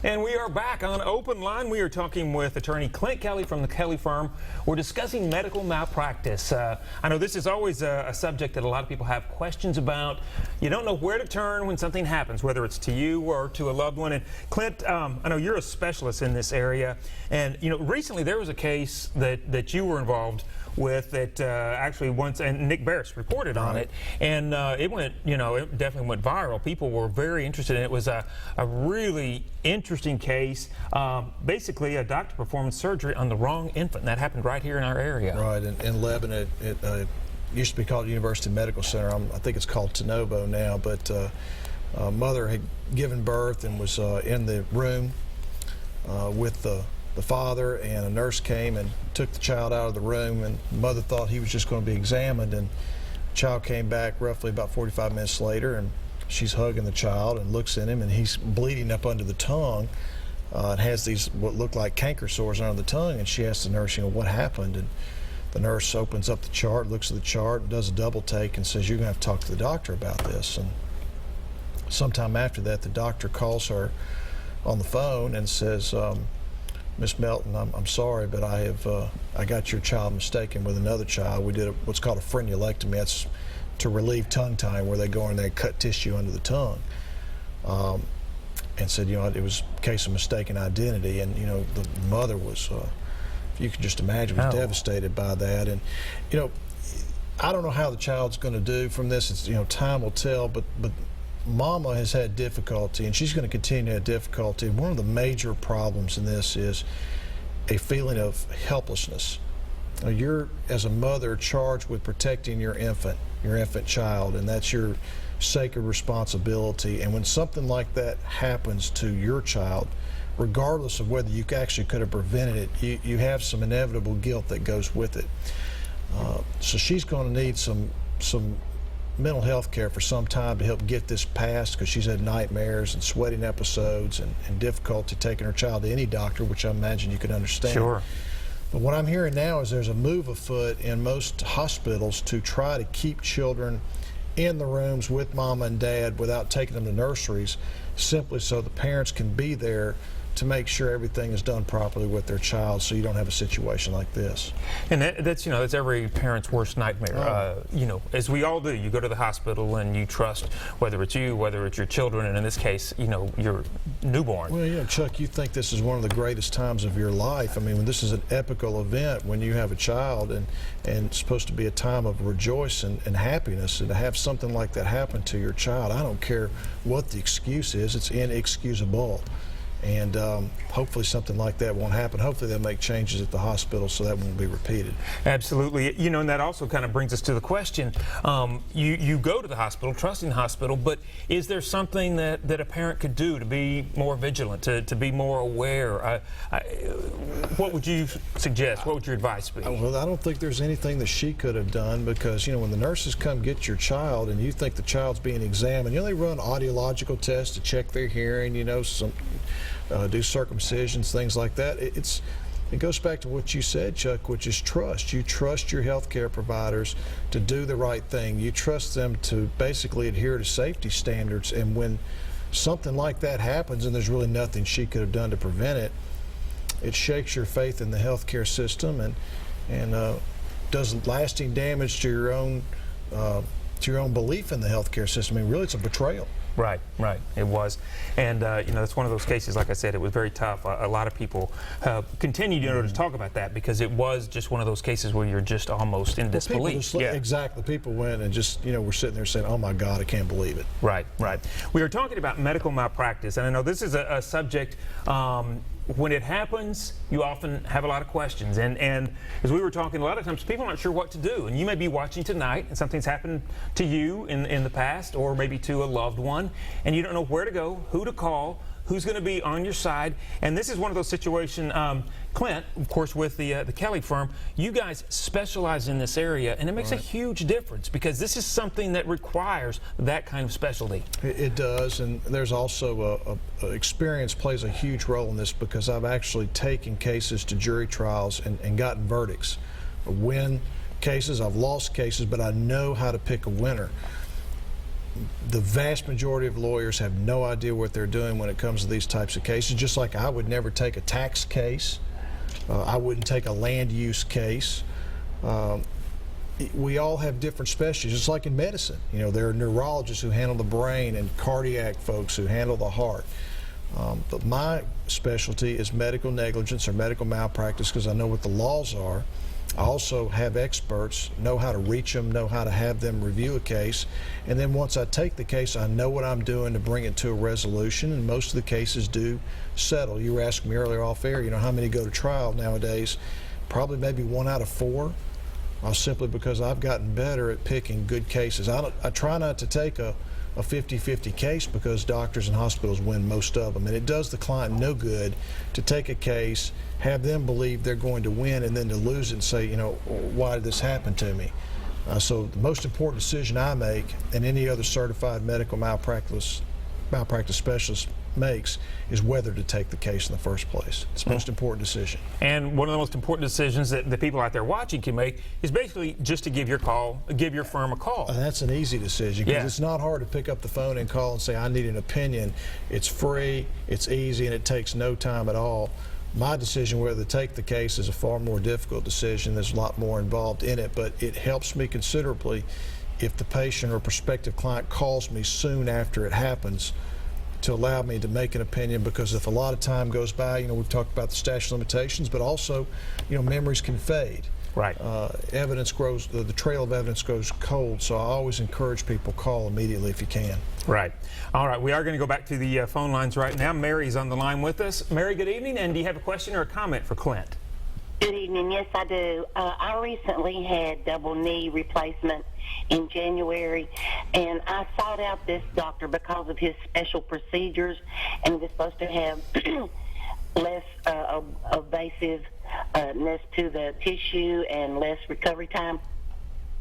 And we are back on Open Line. We are talking with attorney Clint Kelly from the Kelly firm. We're discussing medical malpractice. I know this is always a subject that a lot of people have questions about. You don't know where to turn when something happens, whether it's to you or to a loved one. And Clint, I know you're a specialist in this area. And recently there was a case that you were involved with that actually once, and Nick Barris reported on it, and it went, it definitely went viral. People were very interested in it. It was a really interesting case. Basically, a doctor performed surgery on the wrong infant, and that happened right here in our area. Right, in Lebanon. It used to be called University Medical Center. I think it's called Tenovo now, but mother had given birth and was in the room with the father, and a nurse came and took the child out of the room, and the mother thought he was just going to be examined, and the child came back roughly about 45 minutes later, and she's hugging the child and looks at him, and he's bleeding up under the tongue and has these what look like canker sores under the tongue, and she asks the nurse, what happened? And the nurse opens up the chart, looks at the chart, and does a double take and says, you're going to have to talk to the doctor about this. And sometime after that, the doctor calls her on the phone and says, Miss Melton, I'm sorry, but I got your child mistaken with another child. We did what's called a frenulectomy. That's to relieve tongue tying, where they go in there and cut tissue under the tongue. And said, it was a case of mistaken identity. And the mother was, if you can just imagine, was devastated by that. And I don't know how the child's going to do from this. It's time will tell. But Mama has had difficulty, and she's going to continue to have difficulty. One of the major problems in this is a feeling of helplessness. Now, you're, as a mother, charged with protecting your infant child, and that's your sacred responsibility. And when something like that happens to your child, regardless of whether you actually could have prevented it, you have some inevitable guilt that goes with it. So she's going to need some mental health care for some time to help get this passed, because she's had nightmares and sweating episodes and difficulty taking her child to any doctor, which I imagine you can understand. Sure. But what I'm hearing now is there's a move afoot in most hospitals to try to keep children in the rooms with mama and dad without taking them to nurseries, simply so the parents can be there to make sure everything is done properly with their child, so you don't have a situation like this. And that's every parent's worst nightmare. As we all do, you go to the hospital and you trust, whether it's you, whether it's your children, and in this case, your newborn. Well, Chuck, you think this is one of the greatest times of your life. I mean, when this is an epical event, when you have a child, and it's supposed to be a time of rejoicing and happiness, and to have something like that happen to your child, I don't care what the excuse is, it's inexcusable. And hopefully something like that won't happen. Hopefully they'll make changes at the hospital so that won't be repeated. Absolutely. And that also kind of brings us to the question. You go to the hospital, trusting the hospital, but is there something that a parent could do to be more vigilant, to be more aware? What would you suggest? What would your advice be? Well, I don't think there's anything that she could have done, because, when the nurses come get your child and you think the child's being examined, they run audiological tests to check their hearing, do circumcisions, things like that. It goes back to what you said, Chuck, which is trust. You trust your health care providers to do the right thing. You trust them to basically adhere to safety standards, and when something like that happens and there's really nothing she could have done to prevent it, it shakes your faith in the health care system and does lasting damage to your own belief in the health care system. I mean, really, it's a betrayal. Right, it was. And that's one of those cases, like I said, it was very tough. A lot of people continue to talk about that, because it was just one of those cases where you're just almost in disbelief. Exactly. People went and just, we're sitting there saying, oh my God, I can't believe it. Right. We are talking about medical malpractice, and I know this is a subject, when it happens, you often have a lot of questions. And as we were talking, a lot of times people aren't sure what to do. And you may be watching tonight and something's happened to you in the past, or maybe to a loved one, and you don't know where to go, who to call, who's going to be on your side. And this is one of those situations. Clint, of course, with the Kelly firm, you guys specialize in this area, and it makes a huge difference, because this is something that requires that kind of specialty. It does, and there's also experience plays a huge role in this, because I've actually taken cases to jury trials and gotten verdicts. I win cases, I've lost cases, but I know how to pick a winner. the vast majority of lawyers have no idea what they're doing when it comes to these types of cases, just like I would never take a tax case. I wouldn't take a land use case. We all have different specialties, just like in medicine. You know, there are neurologists who handle the brain and cardiac folks who handle the heart. But my specialty is medical negligence or medical malpractice because I know what the laws are. I also have experts, know how to reach them, know how to have them review a case. And then once I take the case, I know what I'm doing to bring it to a resolution, and most of the cases do settle. You were asking me earlier off air, you know, how many go to trial nowadays? Probably maybe 1 out of 4, simply because I've gotten better at picking good cases. I try not to take a 50-50 case because doctors and hospitals win most of them, and it does the client no good to take a case, have them believe they're going to win, and then to lose it and say, you know, why did this happen to me? So the most important decision I make, and any other certified medical malpractice specialist makes, is whether to take the case in the first place. It's the most important decision. And one of the most important decisions that the people out there watching can make is basically just to give your firm a call. That's an easy decision because Yeah. it's not hard to pick up the phone and call and say, I need an opinion. It's free, it's easy, and it takes no time at all. My decision whether to take the case is a far more difficult decision. There's a lot more involved in it, but it helps me considerably if the patient or prospective client calls me soon after it happens to allow me to make an opinion, because if a lot of time goes by, you know, we've talked about the statute of limitations, but also, you know, memories can fade. Right. Evidence grows, the trail of evidence goes cold, so I always encourage people call immediately if you can. Right. All right, we are going to go back to the phone lines right now. Mary's on the line with us. Mary, good evening, and do you have a question or a comment for Clint? Good evening. Yes, I do. I recently had double knee replacement in January, and I sought out this doctor because of his special procedures, and he was supposed to have less evasiveness to the tissue and less recovery time.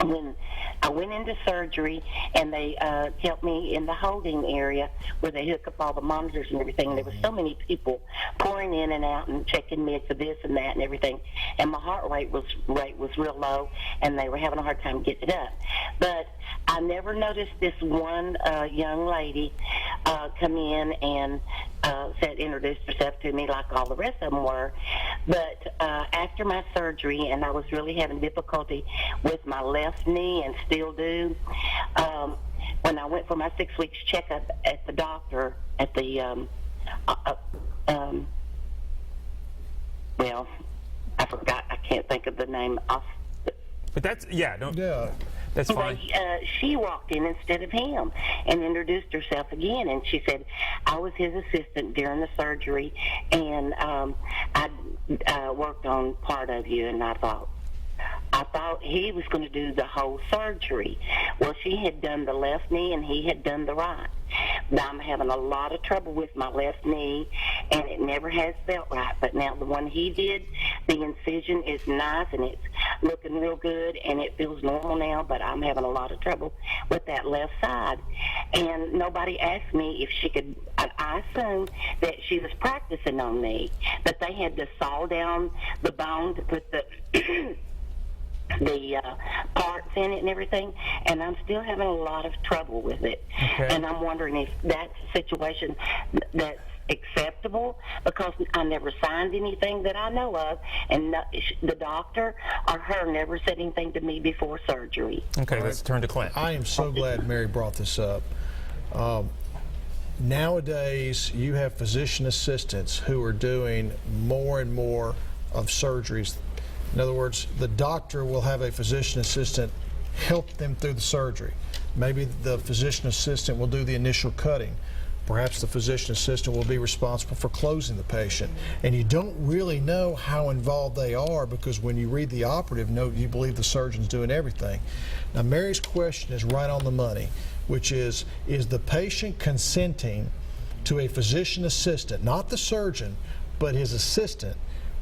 When I went into surgery, and they kept me in the holding area where they hook up all the monitors and everything, there was so many people pouring in and out and checking me for this and that and everything, and my heart rate was real low, and they were having a hard time getting it up. But I never noticed this one young lady come in and introduced herself to me like all the rest of them were. But after my surgery, and I was really having difficulty with my left knee and still do, when I went for my 6 weeks checkup at the doctor at the well, I forgot, I can't think of the name. But that's, that's fine. She walked in instead of him and introduced herself again, and she said, I was his assistant during the surgery, and I worked on part of you, and I thought he was going to do the whole surgery. Well, she had done the left knee, and he had done the right. Now I'm having a lot of trouble with my left knee, and it never has felt right. But now the one he did, the incision is nice, and it's looking real good, and it feels normal now, but I'm having a lot of trouble with that left side. And nobody asked me if she could, I assumed that she was practicing on me, but they had to saw down the bone to put the parts in it and everything, and I'm still having a lot of trouble with it. Okay. And I'm wondering if that's a situation that's acceptable, because I never signed anything that I know of, and the doctor or her never said anything to me before surgery. Okay, let's turn to Clint. I am so glad Mary brought this up. Nowadays, you have physician assistants who are doing more and more of surgeries. In other words, the doctor will have a physician assistant help them through the surgery. Maybe the physician assistant will do the initial cutting. Perhaps the physician assistant will be responsible for closing the patient. And you don't really know how involved they are, because when you read the operative note, you believe the surgeon's doing everything. Now, Mary's question is right on the money, which is the patient consenting to a physician assistant, not the surgeon, but his assistant,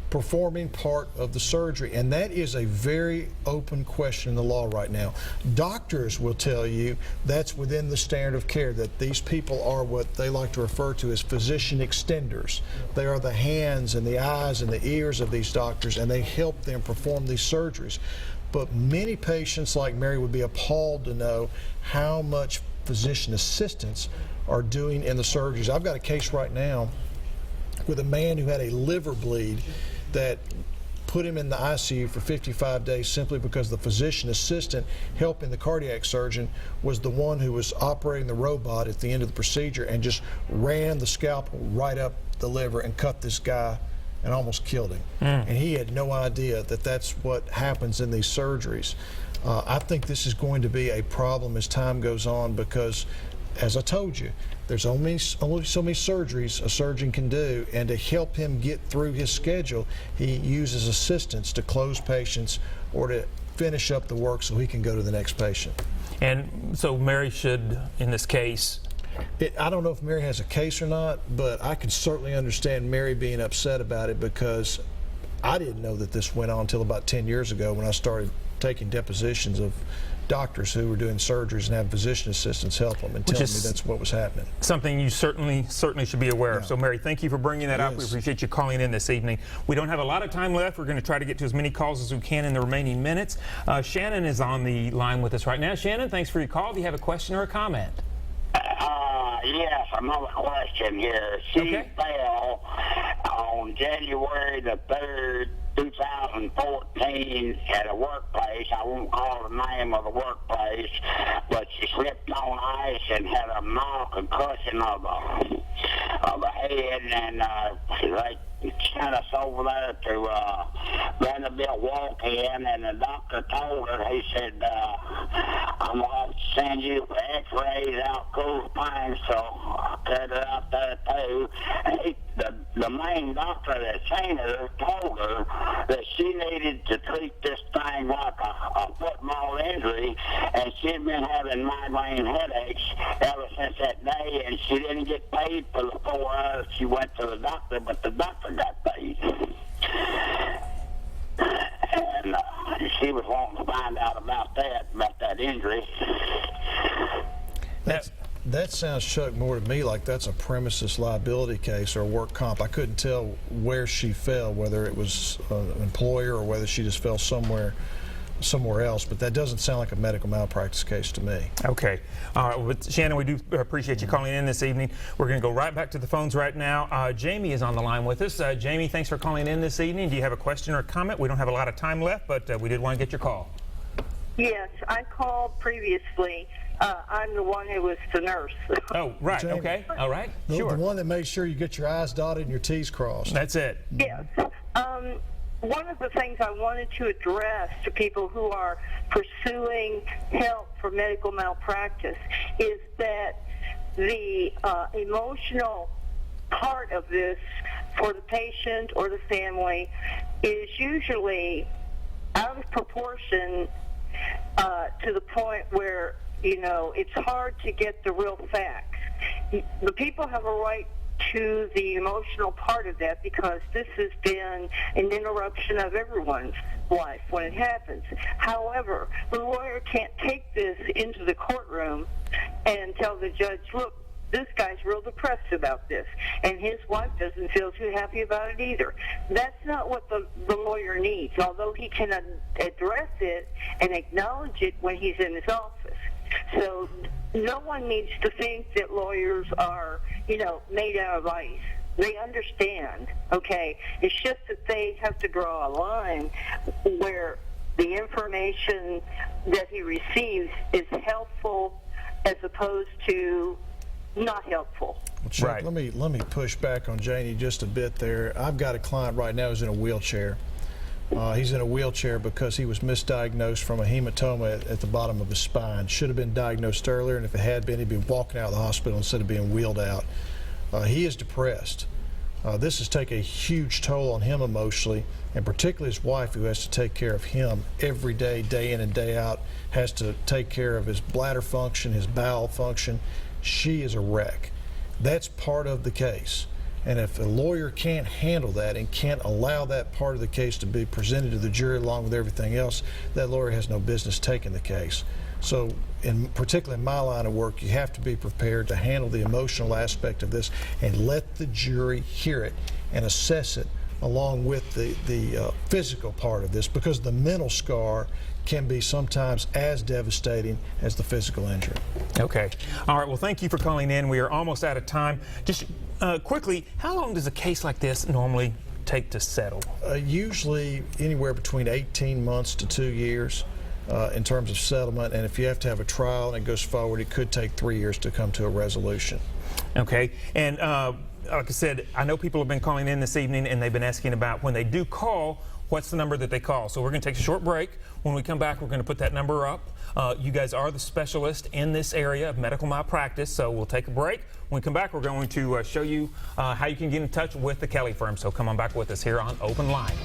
performing part of the surgery? And that is a very open question in the law right now. Doctors will tell you that's within the standard of care, that these people are what they like to refer to as physician extenders. They are the hands and the eyes and the ears of these doctors, and they help them perform these surgeries. But many patients like Mary would be appalled to know how much physician assistants are doing in the surgeries. I've got a case right now with a man who had a liver bleed that put him in the ICU for 55 days simply because the physician assistant helping the cardiac surgeon was the one who was operating the robot at the end of the procedure and just ran the scalpel right up the liver and cut this guy and almost killed him. And he had no idea that that's what happens in these surgeries. I think this is going to be a problem as time goes on because, as I told you, there's only so many surgeries a surgeon can do, and to help him get through his schedule, he uses assistants to close patients or to finish up the work so he can go to the next patient. And so Mary should, in this case, I don't know if Mary has a case or not, but I can certainly understand Mary being upset about it because I didn't know that this went on until about 10 years ago when I started taking depositions of doctors who were doing surgeries and have physician assistants help them and telling me that's what was happening. Something you certainly should be aware of. So Mary, thank you for bringing that up. We appreciate you calling in this evening. We don't have a lot of time left. We're going to try to get to as many calls as we can in the remaining minutes. Shannon is on the line with us right now. Shannon, thanks for your call. Do you have a question or a comment? Yes, another question here. She fell on January the 3rd, 2014 at a workplace. I won't call the name of the workplace, but she slipped on ice and had a mild concussion of the head, and they sent us over there to Vanderbilt walk-in, and the doctor told her, he said, I'm going to have to send you for x-rays out Cool Springs, so I cut it out there too. The main doctor that seen her told her that she needed to treat this thing like a football injury, and she'd been having migraine headaches ever since that day, and she didn't get paid for the 4 hours she went to the doctor, but the doctor got paid. And she was wanting to find out about that injury. That sounds, Chuck, more to me like that's a premises liability case or work comp. I couldn't tell where she fell, whether it was an employer or whether she just fell somewhere else, but that doesn't sound like a medical malpractice case to me. Okay. Shannon, we do appreciate you calling in this evening. We're going to go right back to the phones right now. Jamie is on the line with us. Jamie, thanks for calling in this evening. Do you have a question or a comment? We don't have a lot of time left, but we did want to get your call. Yes, I called previously. I'm the one who was the nurse. Oh, right. Jamie. Okay. All right. The Sure. one that made sure you get your I's dotted and your T's crossed. That's it. Yes. One of the things I wanted to address to people who are pursuing help for medical malpractice is that the emotional part of this for the patient or the family is usually out of proportion to the point where, it's hard to get the real facts. The people have a right to the emotional part of that because this has been an interruption of everyone's life when it happens. However, the lawyer can't take this into the courtroom and tell the judge, look, this guy's real depressed about this, and his wife doesn't feel too happy about it either. That's not what the lawyer needs, although he can address it and acknowledge it when he's in his office. So no one needs to think that lawyers are, made out of ice. They understand, okay? It's just that they have to draw a line where the information that he receives is helpful as opposed to not helpful. Well, Chuck, Right. let me push back on Janie just a bit there. I've got a client right now who's in a wheelchair. He's in a wheelchair because he was misdiagnosed from a hematoma at the bottom of his spine. Should have been diagnosed earlier, and if it had been, he'd be walking out of the hospital instead of being wheeled out. He is depressed. This has taken a huge toll on him emotionally, and particularly his wife, who has to take care of him every day, day in and day out, has to take care of his bladder function, his bowel function. She is a wreck. That's part of the case. And if a lawyer can't handle that and can't allow that part of the case to be presented to the jury along with everything else, that lawyer has no business taking the case. So, particularly in my line of work, you have to be prepared to handle the emotional aspect of this and let the jury hear it and assess it along with the physical part of this, because the mental scar can be sometimes as devastating as the physical injury. Okay. All right. Well, thank you for calling in. We are almost out of time. Just quickly, how long does a case like this normally take to settle? Usually anywhere between 18 months to 2 years in terms of settlement, and if you have to have a trial and it goes forward, it could take 3 years to come to a resolution. Okay. And like I said, I know people have been calling in this evening and they've been asking about when they do call, what's the number that they call? So we're going to take a short break. When we come back, we're going to put that number up. You guys are the specialist in this area of medical malpractice, so we'll take a break. When we come back, we're going to show you how you can get in touch with the Kelly firm. So come on back with us here on Open Line.